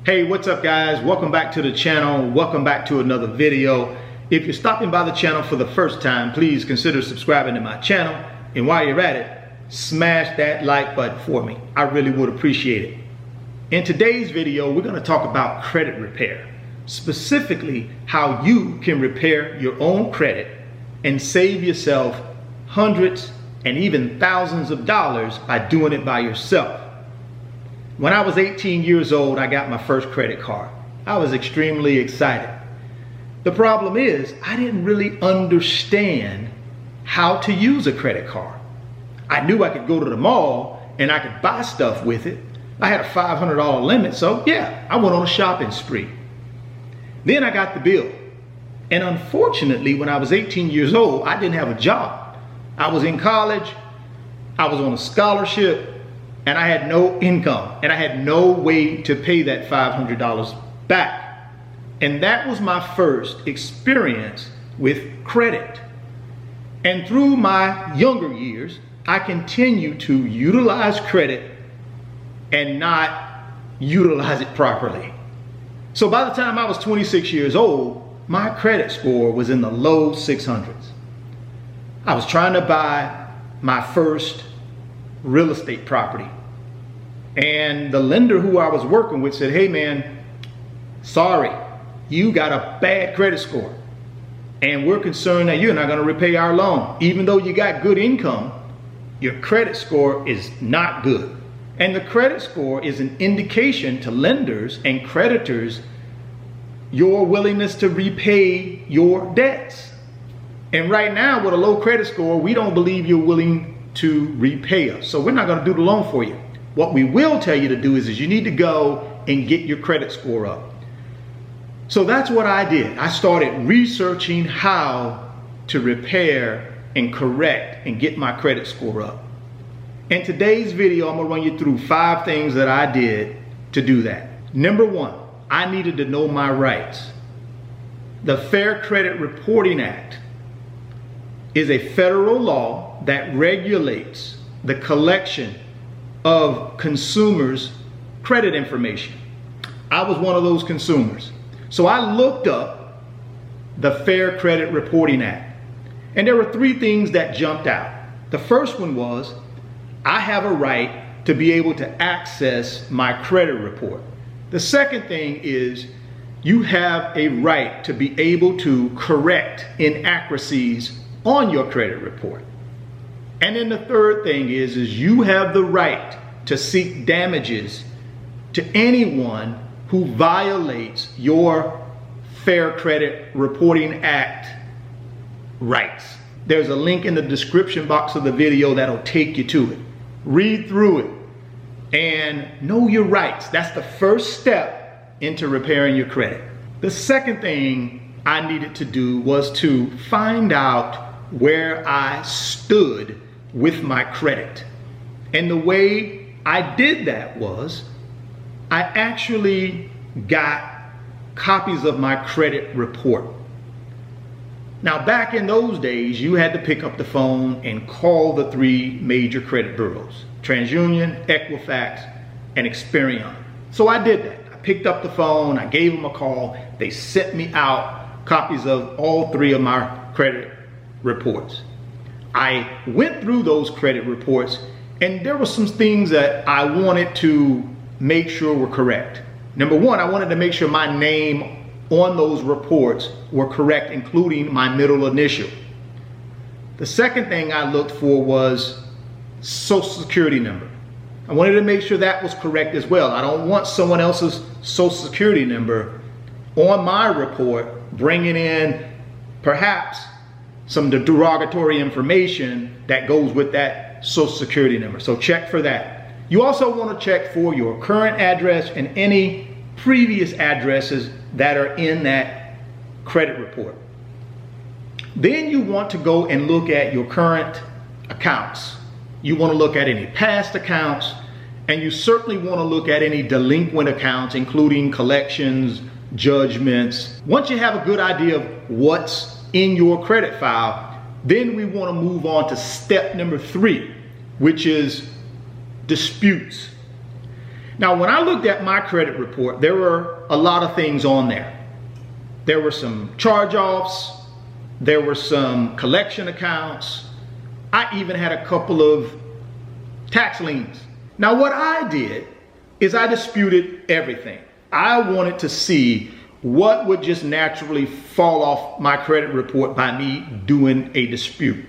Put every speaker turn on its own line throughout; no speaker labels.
Hey, what's up guys? Welcome back to the channel. Welcome back to another video. If you're stopping by the channel for the first time, please consider subscribing to my channel. And while you're at it, smash that like button for me. I really would appreciate it. In today's video, we're going to talk about credit repair. Specifically, how you can repair your own credit and save yourself hundreds and even thousands of dollars by doing it by yourself. When I was 18 years old, I got my first credit card. I was extremely excited. The problem is, I didn't really understand how to use a credit card. I knew I could go to the mall and I could buy stuff with it. I had a $500 limit, so yeah, I went on a shopping spree. Then I got the bill. And unfortunately, when I was 18 years old, I didn't have a job. I was in college, I was on a scholarship, and I had no income, and I had no way to pay that $500 back. And that was my first experience with credit. And through my younger years, I continued to utilize credit and not utilize it properly. So by the time I was 26 years old, my credit score was in the low 600s. I was trying to buy my first real estate property. And the lender who I was working with said, hey man, sorry, you got a bad credit score. And we're concerned that you're not going to repay our loan. Even though you got good income, your credit score is not good. And the credit score is an indication to lenders and creditors your willingness to repay your debts. And right now, with a low credit score, we don't believe you're willing to repay us. So we're not going to do the loan for you. What we will tell you to do is you need to go and get your credit score up. So that's what I did. I started researching how to repair and correct and get my credit score up. In today's video, I'm going to run you through 5 things that I did to do that. Number 1, I needed to know my rights. The Fair Credit Reporting Act is a federal law that regulates the collection of consumers' credit information. I was one of those consumers. So I looked up the Fair Credit Reporting Act. And there were 3 things that jumped out. The first one was, I have a right to be able to access my credit report. The second thing is, you have a right to be able to correct inaccuracies on your credit report. And then the third thing is you have the right to seek damages to anyone who violates your Fair Credit Reporting Act rights. There's a link in the description box of the video that'll take you to it. Read through it and know your rights. That's the first step into repairing your credit. The second thing I needed to do was to find out where I stood with my credit. And the way I did that was I actually got copies of my credit report. Now, back in those days, you had to pick up the phone and call the 3 major credit bureaus: TransUnion, Equifax, and Experian. So I did that. I picked up the phone, I gave them a call. They sent me out copies of all 3 of my credit reports. I went through those credit reports, and there were some things that I wanted to make sure were correct. Number 1, I wanted to make sure my name on those reports were correct, including my middle initial. The second thing I looked for was Social Security number. I wanted to make sure that was correct as well. I don't want someone else's Social Security number on my report bringing in perhaps some derogatory information that goes with that Social Security number. So check for that. You also want to check for your current address and any previous addresses that are in that credit report. Then you want to go and look at your current accounts. You want to look at any past accounts, and you certainly want to look at any delinquent accounts, including collections, judgments. Once you have a good idea of what's in your credit file, then we want to move on to step number 3, which is disputes. Now, when I looked at my credit report, there were a lot of things on there. There were some charge-offs. There were some collection accounts. I even had a couple of tax liens. Now, what I did is I disputed everything. I wanted to see what would just naturally fall off my credit report by me doing a dispute.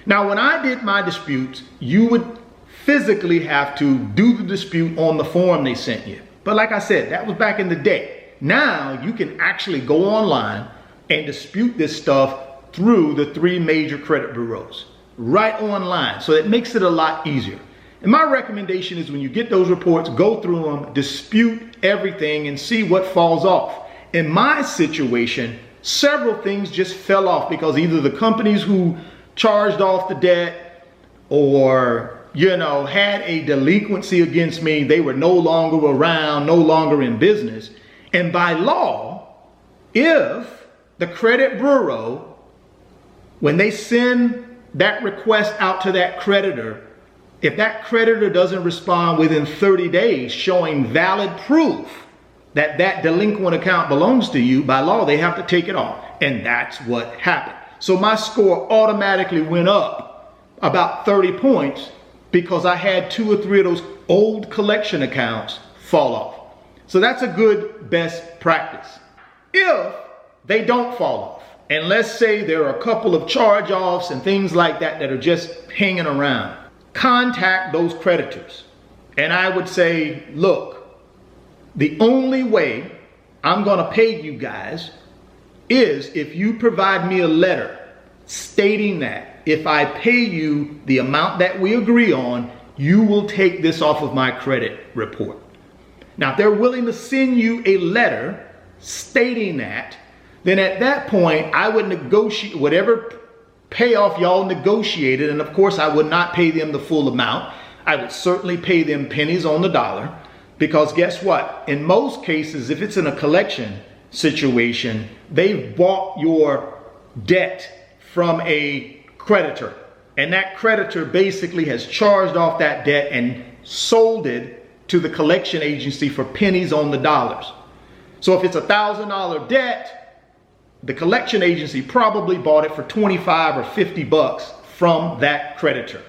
Now, when I did my disputes, you would physically have to do the dispute on the form they sent you. But like I said, that was back in the day. Now you can actually go online and dispute this stuff through the 3 major credit bureaus right online. So it makes it a lot easier. And my recommendation is when you get those reports, go through them, dispute everything and see what falls off. In my situation, several things just fell off because either the companies who charged off the debt or, had a delinquency against me, they were no longer around, no longer in business. And by law, if the credit bureau, when they send that request out to that creditor, if that creditor doesn't respond within 30 days showing valid proof that that delinquent account belongs to you, by law, they have to take it off. And that's what happened. So my score automatically went up about 30 points because I had 2 or 3 of those old collection accounts fall off. So that's a good best practice. If they don't fall off, and let's say there are a couple of charge-offs and things like that that are just hanging around, contact those creditors. And I would say, look, the only way I'm going to pay you guys is if you provide me a letter stating that if I pay you the amount that we agree on, you will take this off of my credit report. Now, if they're willing to send you a letter stating that, then at that point, I would negotiate whatever payoff y'all negotiated. And of course, I would not pay them the full amount. I would certainly pay them pennies on the dollar, because guess what? In most cases, if it's in a collection situation, they've bought your debt from a creditor. And that creditor basically has charged off that debt and sold it to the collection agency for pennies on the dollars. So if it's $1,000 debt, the collection agency probably bought it for 25 or 50 bucks from that creditor.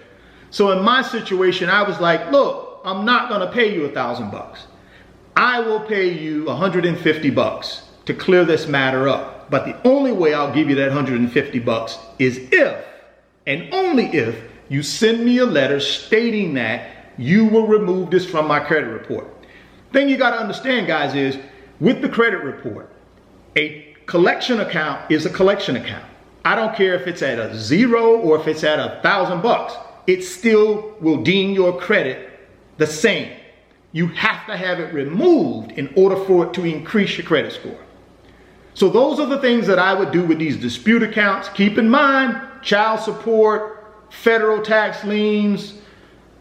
So in my situation, I was like, look, I'm not going to pay you $1,000. I will pay you 150 bucks to clear this matter up. But the only way I'll give you that 150 bucks is if, and only if, you send me a letter stating that you will remove this from my credit report. Thing you got to understand, guys, is with the credit report, a collection account is a collection account. I don't care if it's at a 0 or if it's at $1,000. It still will deem your credit the same. You have to have it removed in order for it to increase your credit score. So those are the things that I would do with these dispute accounts. Keep in mind, child support, federal tax liens,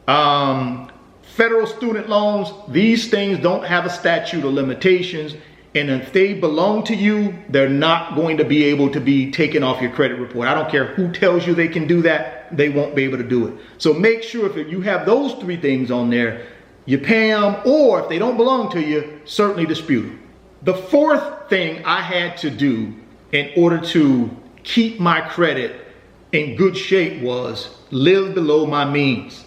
federal student loans, these things don't have a statute of limitations. And if they belong to you, they're not going to be able to be taken off your credit report. I don't care who tells you they can do that, they won't be able to do it. So make sure if you have those 3 things on there, you pay them, or if they don't belong to you, certainly dispute them. The 4th thing I had to do in order to keep my credit in good shape was live below my means.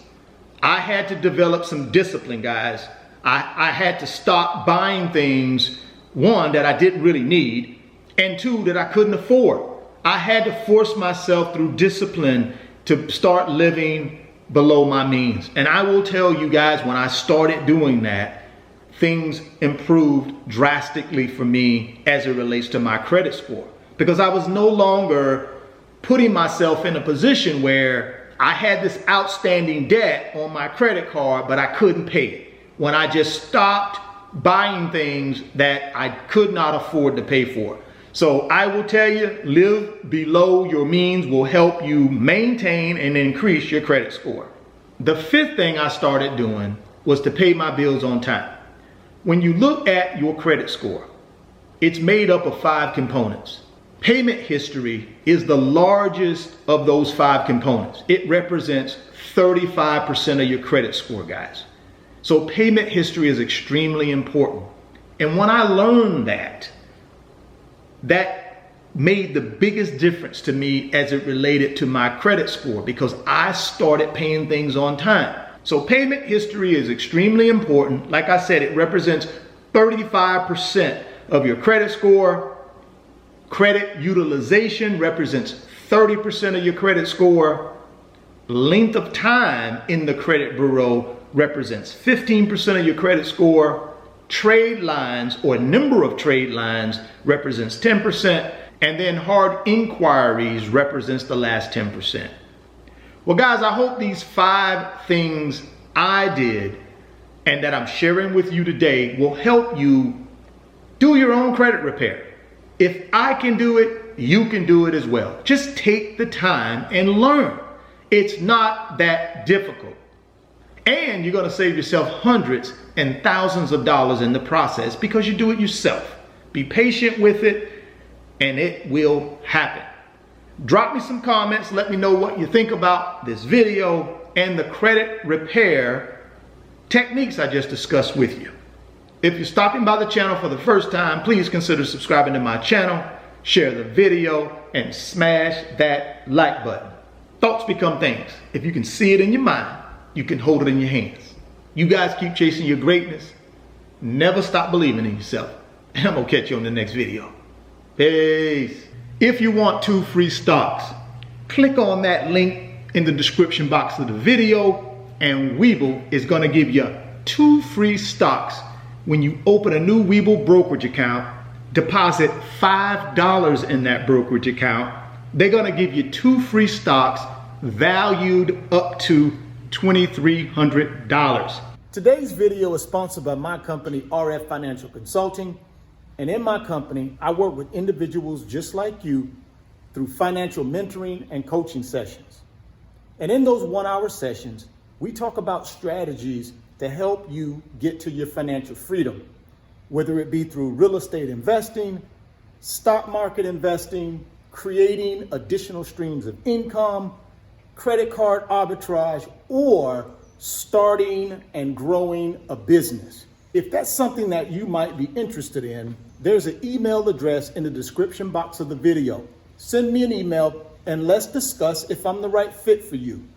I had to develop some discipline, guys. I had to stop buying things, 1, that I didn't really need, and 2, that I couldn't afford. I had to force myself through discipline to start living below my means. And I will tell you guys, when I started doing that, things improved drastically for me as it relates to my credit score, because I was no longer putting myself in a position where I had this outstanding debt on my credit card, but I couldn't pay it. When I just stopped buying things that I could not afford to pay for. So I will tell you, live below your means will help you maintain and increase your credit score. The 5th thing I started doing was to pay my bills on time. When you look at your credit score, it's made up of 5 components. Payment history is the largest of those 5 components. It represents 35% of your credit score, guys. So payment history is extremely important. And when I learned that made the biggest difference to me as it related to my credit score, because I started paying things on time. So payment history is extremely important. Like I said, it represents 35% of your credit score. Credit utilization represents 30% of your credit score. Length of time in the credit bureau represents 15% of your credit score. Trade lines or number of trade lines represents 10%. And then hard inquiries represents the last 10%. Well, guys, I hope these 5 things I did and that I'm sharing with you today will help you do your own credit repair. If I can do it, you can do it as well. Just take the time and learn. It's not that difficult. And you're going to save yourself hundreds and thousands of dollars in the process because you do it yourself. Be patient with it and it will happen. Drop me some comments. Let me know what you think about this video and the credit repair techniques I just discussed with you. If you're stopping by the channel for the first time, please consider subscribing to my channel, share the video, and smash that like button. Thoughts become things. If you can see it in your mind, you can hold it in your hands. You guys keep chasing your greatness. Never stop believing in yourself. And I'm going to catch you on the next video. Peace. If you want 2 free stocks, click on that link in the description box of the video, and Webull is going to give you 2 free stocks when you open a new Webull brokerage account. Deposit $5 in that brokerage account. They're going to give you 2 free stocks valued up to $2,300. Today's video is sponsored by my company, RF Financial Consulting. And in my company, I work with individuals just like you through financial mentoring and coaching sessions. And in those 1-hour sessions, we talk about strategies to help you get to your financial freedom, whether it be through real estate investing, stock market investing, creating additional streams of income, credit card arbitrage, or starting and growing a business. If that's something that you might be interested in, there's an email address in the description box of the video. Send me an email and let's discuss if I'm the right fit for you.